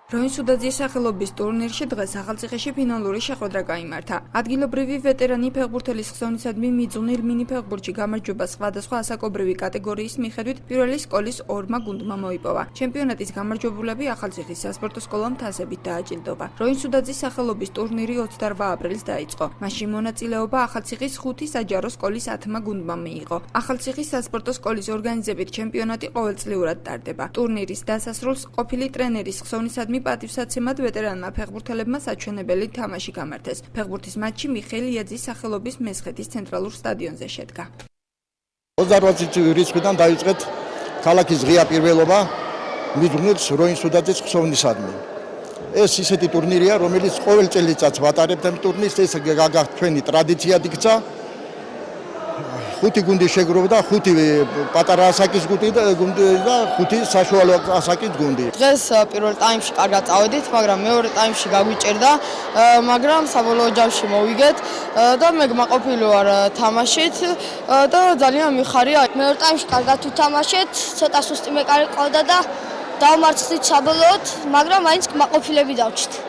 როინ სუდაძის სახელობის ტურნირში დღეს ახალციხეში ფინალური შეხვედრა გაიმართა. ადგილობრივი ვეტერანი ფეხბურთელის ხსოვნისადმი მიძღვნილ მინი ფეხბურთში გამარჯვება სხვადასხვა ასაკობრივი კატეგორიის მიხედვით პირველი სკოლის ორმა გუნდმა მოიპოვა. ჩემპიონატის გამარჯვებულები ახალციხის სასპორტო სკოლა მთასებით დააჯილდოვა. როინ სუდაძის სახელობის ტურნირი 28 აპრილს დაიწყო. მასში მონაწილეობა ახალციხის 5 საჯარო სკოლის 10 გუნდმა მიიღო. ახალციხის სასპორტო სკოლის ორგანიზებით ჩემპიონატი ყოველწლიურად ტარდება. ტურნირის დასასრულს ყოფილი ტრენერის ხსოვნისადმი პატივსაცემად ვეტერანმა ფეხბურთელებმა საჩვენებელი თამაში გამართეს. ფეხბურთის მატჩი მიხეილ იაძის სახელობის მესხეთის ცენტრალურ სტადიონზე შედგა. 28 რიცხვიდან დაიწყეთ ქალაქის ღია პირველობა მიძღვნილ როინ სუდაძის ხსოვნისადმი. ეს ისეთი ტურნირია, რომელიც ყოველ წელიწადს ვატარებთ ამ ტურნირს, ეს ჩვენი ტრადიციად იქცა. 5 გუნდი შეგროვდა, 5 პატარა ასაკის გუნდი და 5 საშუალო ასაკის გუნდი. დღეს პირველ ტაიმში კარგად წავედით, მაგრამ მეორე ტაიმში გაგვიჭერდა, მაგრამ საბოლოო ჯამში მოვიგეთ და მე გმაყოფილი ვარ თამაშით და ძალიან მიხარია. მეორე ტაიმში კარგად ვთამაშეთ, ცოტა სუსტი მეკარე ყავდა და დავმარცხდით საბოლოოდ, მაგრამ მაინც გმაყოფილები დავჭით.